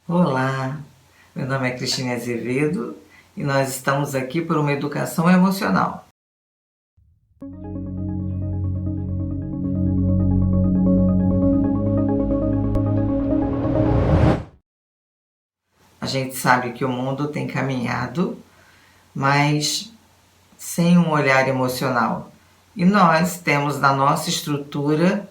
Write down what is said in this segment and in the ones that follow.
Olá, meu nome é Cristine Azevedo e nós estamos aqui por uma educação emocional. A gente sabe que o mundo tem caminhado, mas sem um olhar emocional. E nós temos na nossa estrutura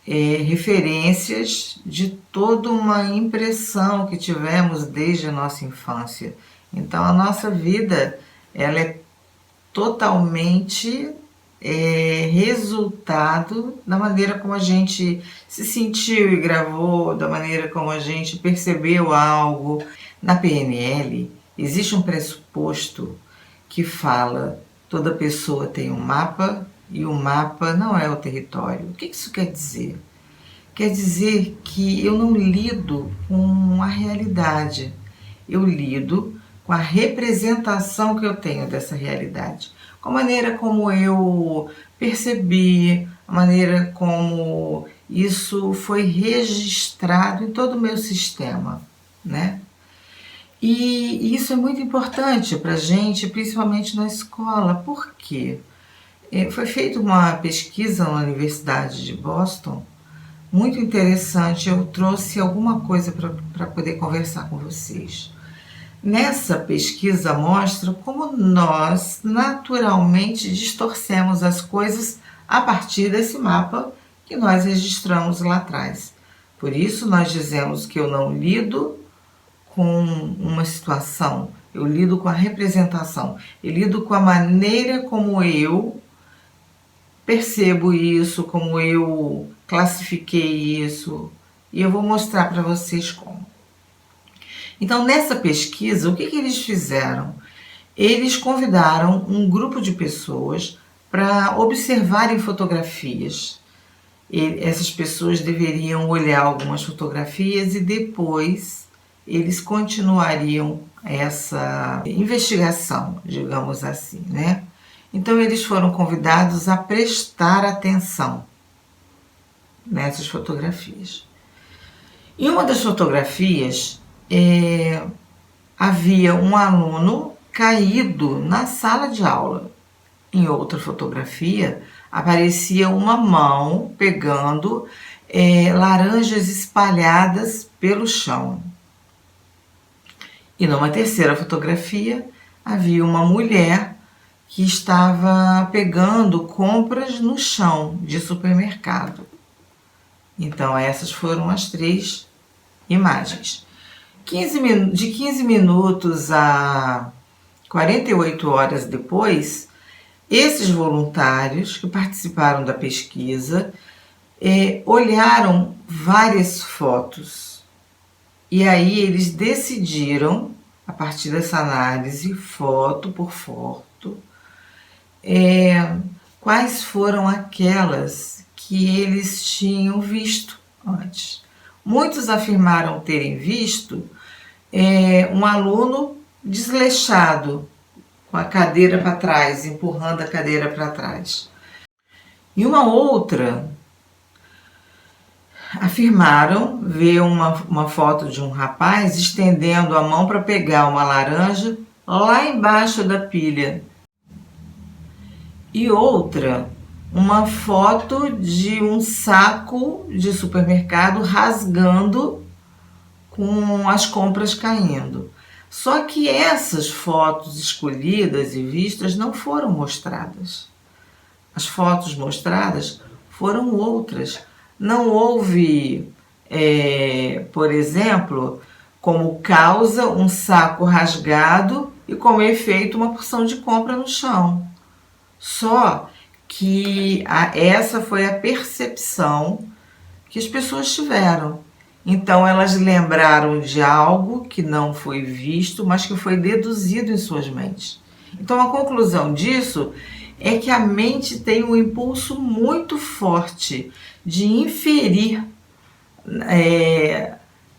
referências de toda uma impressão que tivemos desde a nossa infância. Então a nossa vida ela é totalmente resultado da maneira como a gente se sentiu e gravou, da maneira como a gente percebeu algo. Na PNL existe um pressuposto que fala toda pessoa tem um mapa e o mapa não é o território. O que isso quer dizer? Quer dizer que eu não lido com a realidade, eu lido com a representação que eu tenho dessa realidade, com a maneira como eu percebi, a maneira como isso foi registrado em todo o meu sistema, né? E isso é muito importante para a gente, principalmente na escola. Por quê? Foi feita uma pesquisa na Universidade de Boston, muito interessante. Eu trouxe alguma coisa para poder conversar com vocês. Nessa pesquisa mostra como nós naturalmente distorcemos as coisas a partir desse mapa que nós registramos lá atrás. Por isso nós dizemos que eu não lido com uma situação, eu lido com a representação, eu lido com a maneira como eu percebo isso, como eu classifiquei isso, e eu vou mostrar para vocês como. Então, nessa pesquisa, o que eles fizeram? Eles convidaram um grupo de pessoas para observarem fotografias. Essas pessoas deveriam olhar algumas fotografias e depois eles continuariam essa investigação, digamos assim, né? Então, eles foram convidados a prestar atenção nessas fotografias. Em uma das fotografias, havia um aluno caído na sala de aula. Em outra fotografia, aparecia uma mão pegando laranjas espalhadas pelo chão. E numa terceira fotografia, havia uma mulher que estava pegando compras no chão de supermercado. Então, essas foram as três imagens. De 15 minutos a 48 horas depois, esses voluntários que participaram da pesquisa olharam várias fotos. E aí eles decidiram, a partir dessa análise, foto por foto, quais foram aquelas que eles tinham visto antes. Muitos afirmaram terem visto um aluno desleixado, com a cadeira para trás, empurrando a cadeira para trás. E uma outra afirmaram ver uma foto de um rapaz estendendo a mão para pegar uma laranja lá embaixo da pilha. E outra, uma foto de um saco de supermercado rasgando com as compras caindo. Só que essas fotos escolhidas e vistas não foram mostradas. As fotos mostradas foram outras. Não houve, por exemplo, como causa um saco rasgado e como efeito uma porção de compra no chão. Só que essa foi a percepção que as pessoas tiveram. Então elas lembraram de algo que não foi visto, mas que foi deduzido em suas mentes. Então a conclusão disso é que a mente tem um impulso muito forte de inferir,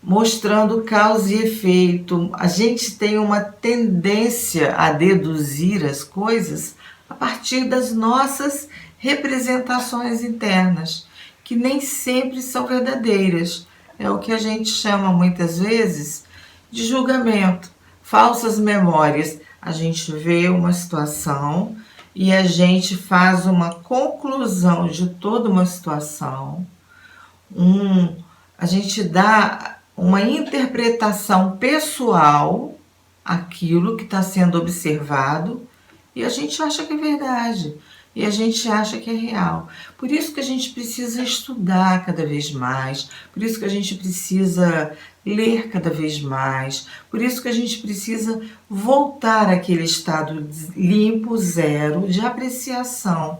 mostrando causa e efeito. A gente tem uma tendência a deduzir as coisas a partir das nossas representações internas, que nem sempre são verdadeiras. é o que a gente chama muitas vezes de julgamento, falsas memórias. A gente vê uma situação e a gente faz uma conclusão de toda uma situação, a gente dá uma interpretação pessoal àquilo que está sendo observado e a gente acha que é verdade. E a gente acha que é real. Por isso que a gente precisa estudar cada vez mais, por isso que a gente precisa ler cada vez mais, por isso que a gente precisa voltar àquele estado limpo, zero, de apreciação,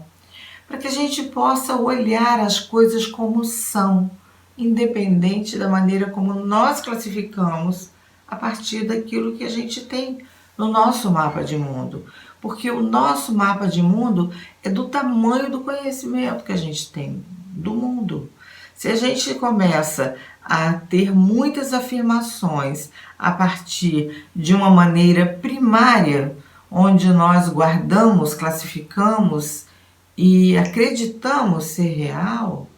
para que a gente possa olhar as coisas como são, independente da maneira como nós classificamos a partir daquilo que a gente tem no nosso mapa de mundo. Porque o nosso mapa de mundo é do tamanho do conhecimento que a gente tem do mundo. Se a gente começa a ter muitas afirmações a partir de uma maneira primária, onde nós guardamos, classificamos e acreditamos ser real,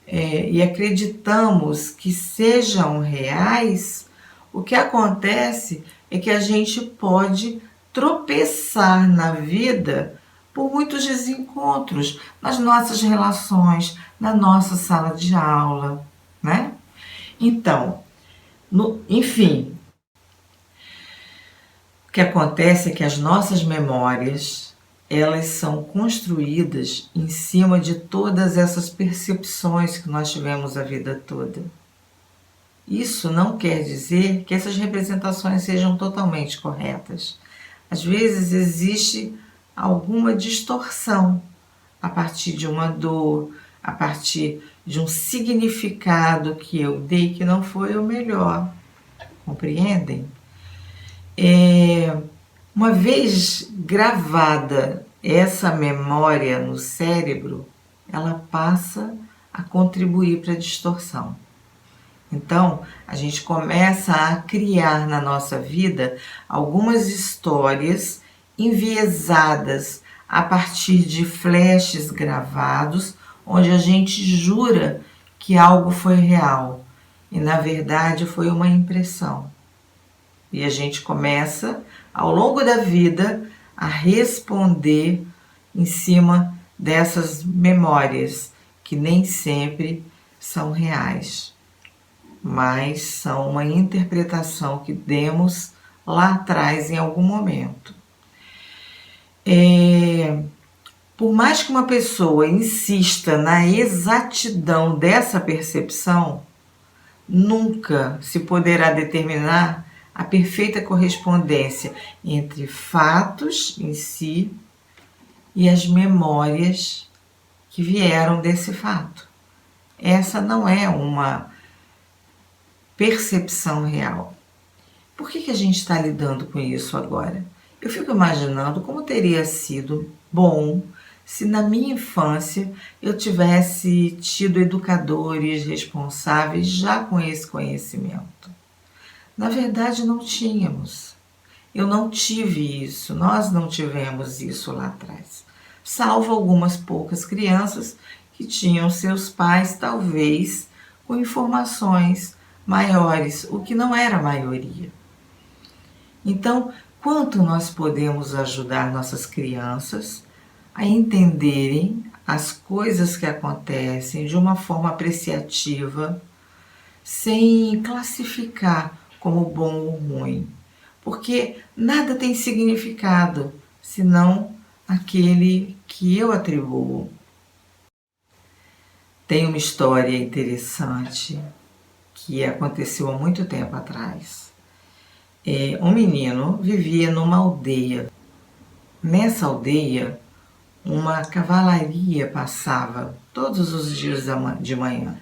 e acreditamos que sejam reais, o que acontece é que a gente pode tropeçar na vida por muitos desencontros nas nossas relações, na nossa sala de aula, né? Então, enfim, o que acontece é que as nossas memórias, elas são construídas em cima de todas essas percepções que nós tivemos a vida toda. Isso não quer dizer que essas representações sejam totalmente corretas. Às vezes existe alguma distorção a partir de uma dor, a partir de um significado que eu dei que não foi o melhor. Compreendem? Uma vez gravada essa memória no cérebro, ela passa a contribuir para a distorção. Então, a gente começa a criar na nossa vida algumas histórias enviesadas a partir de flashes gravados, onde a gente jura que algo foi real e, na verdade, foi uma impressão. E a gente começa, ao longo da vida, a responder em cima dessas memórias, que nem sempre são reais, mas são uma interpretação que demos lá atrás em algum momento. Por mais que uma pessoa insista na exatidão dessa percepção, nunca se poderá determinar a perfeita correspondência entre fatos em si e as memórias que vieram desse fato. Essa não é uma percepção real. Por que a gente está lidando com isso agora? Eu fico imaginando como teria sido bom se na minha infância eu tivesse tido educadores responsáveis já com esse conhecimento. Na verdade, não tínhamos. Eu não tive isso, nós não tivemos isso lá atrás. Salvo algumas poucas crianças que tinham seus pais, talvez, com informações maiores, o que não era a maioria. Então, quanto nós podemos ajudar nossas crianças a entenderem as coisas que acontecem de uma forma apreciativa, sem classificar como bom ou ruim, porque nada tem significado senão aquele que eu atribuo. Tem uma história interessante que aconteceu há muito tempo atrás. Um menino vivia numa aldeia. Nessa aldeia, uma cavalaria passava todos os dias de manhã.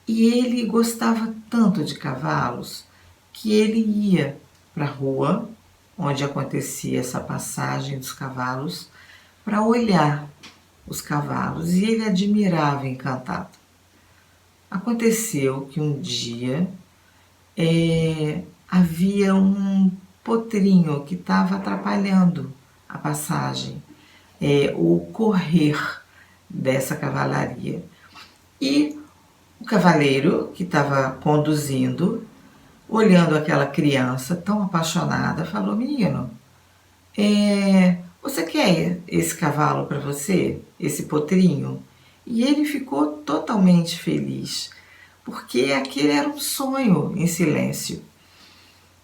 E ele gostava tanto de cavalos que ele ia para a rua onde acontecia essa passagem dos cavalos para olhar os cavalos, e ele admirava, encantado. Aconteceu que um dia havia um potrinho que estava atrapalhando a passagem, o correr dessa cavalaria. E O cavaleiro que estava conduzindo, olhando aquela criança tão apaixonada, falou: menino, você quer esse cavalo para você, esse potrinho? E ele ficou totalmente feliz, porque aquele era um sonho em silêncio.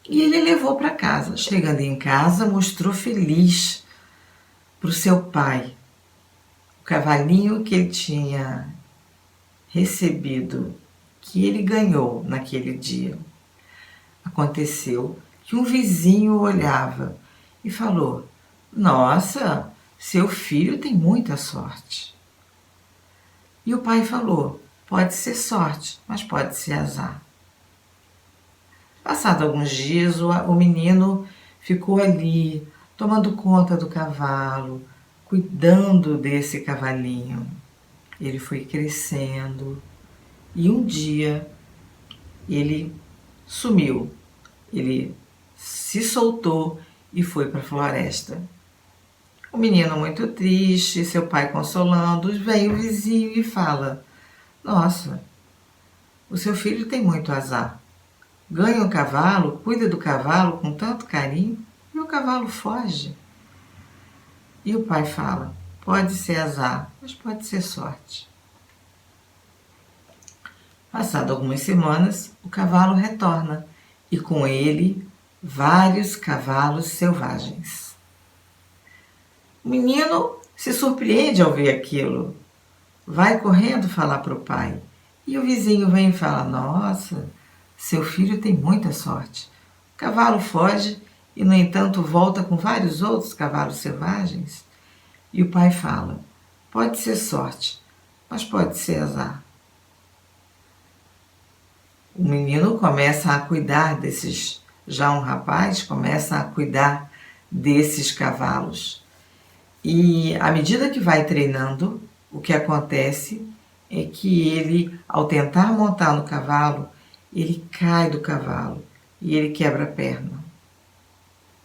E ele levou para casa. Chegando em casa, mostrou feliz para o seu pai o cavalinho que ele tinha recebido, que ele ganhou naquele dia. Aconteceu que um vizinho olhava e falou: nossa, seu filho tem muita sorte. E o pai falou: pode ser sorte, mas pode ser azar. Passado alguns dias, o menino ficou ali, tomando conta do cavalo, cuidando desse cavalinho. Ele foi crescendo e um dia ele sumiu. Ele se soltou e foi para a floresta. O menino muito triste, seu pai consolando, vem o vizinho e fala: nossa, o seu filho tem muito azar. Ganha um cavalo, cuida do cavalo com tanto carinho e o cavalo foge. E o pai fala: pode ser azar, mas pode ser sorte. Passado algumas semanas, o cavalo retorna e com ele vários cavalos selvagens. O menino se surpreende ao ver aquilo. Vai correndo falar para o pai. E o vizinho vem e fala: nossa, seu filho tem muita sorte. O cavalo foge e, no entanto, volta com vários outros cavalos selvagens. E o pai fala: pode ser sorte, mas pode ser azar. O menino começa a cuidar desses, já um rapaz, começa a cuidar desses cavalos. E à medida que vai treinando, o que acontece é que ele, ao tentar montar no cavalo, ele cai do cavalo e ele quebra a perna.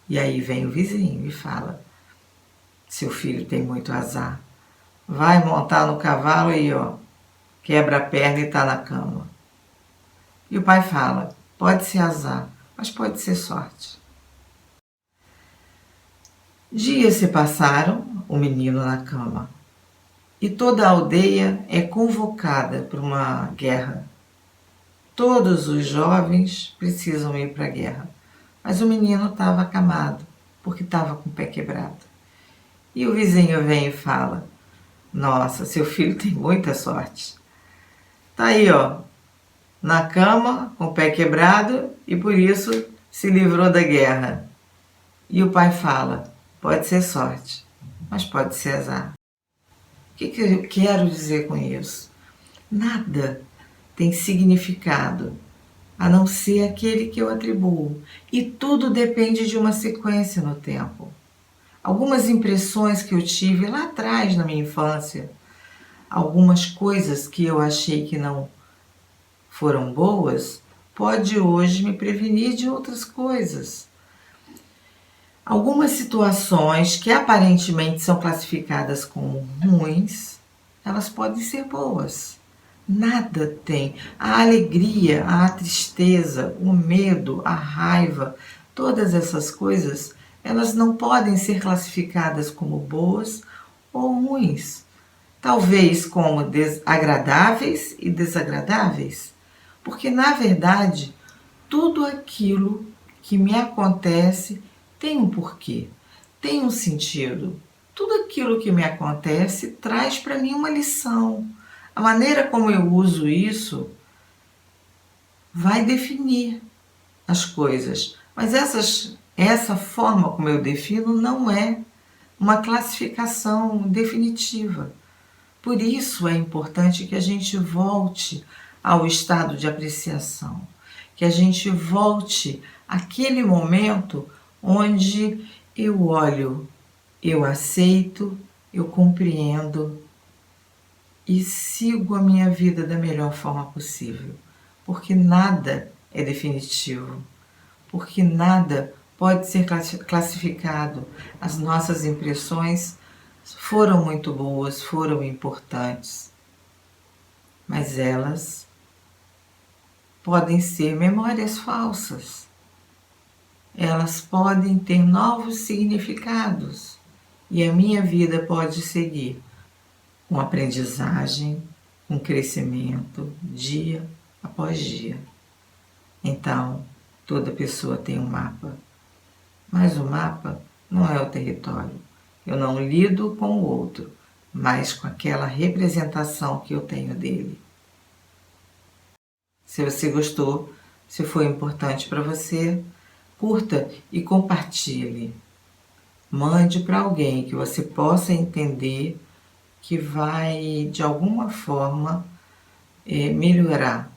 E aí vem o vizinho e fala: seu filho tem muito azar. Vai montar no cavalo e quebra a perna e está na cama. E o pai fala: pode ser azar, mas pode ser sorte. Dias se passaram, o menino na cama, e toda a aldeia é convocada para uma guerra. Todos os jovens precisam ir para a guerra, mas o menino estava acamado, porque estava com o pé quebrado. E o vizinho vem e fala: nossa, seu filho tem muita sorte. Tá aí, na cama, com o pé quebrado, e por isso se livrou da guerra. E o pai fala: pode ser sorte, mas pode ser azar. O que eu quero dizer com isso? Nada tem significado a não ser aquele que eu atribuo. E tudo depende de uma sequência no tempo. Algumas impressões que eu tive lá atrás na minha infância, algumas coisas que eu achei que não foram boas, pode hoje me prevenir de outras coisas. Algumas situações que aparentemente são classificadas como ruins, elas podem ser boas. Nada tem. A alegria, a tristeza, o medo, a raiva, todas essas coisas, elas não podem ser classificadas como boas ou ruins. Talvez como agradáveis e desagradáveis. Porque, na verdade, tudo aquilo que me acontece tem um porquê, tem um sentido. Tudo aquilo que me acontece traz para mim uma lição. A maneira como eu uso isso vai definir as coisas. Mas essa forma como eu defino não é uma classificação definitiva. Por isso é importante que a gente volte ao estado de apreciação, que a gente volte àquele momento onde eu olho, eu aceito, eu compreendo e sigo a minha vida da melhor forma possível, porque nada é definitivo, porque nada pode ser classificado. As nossas impressões foram muito boas, foram importantes, mas elas podem ser memórias falsas. Elas podem ter novos significados e a minha vida pode seguir com aprendizagem, com crescimento, dia após dia. Então, toda pessoa tem um mapa, mas o mapa não é o território. Eu não lido com o outro, mas com aquela representação que eu tenho dele. Se você gostou, se foi importante para você, curta e compartilhe. Mande para alguém que você possa entender que vai, de alguma forma, melhorar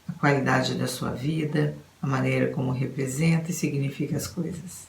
a qualidade da sua vida, a maneira como representa e significa as coisas.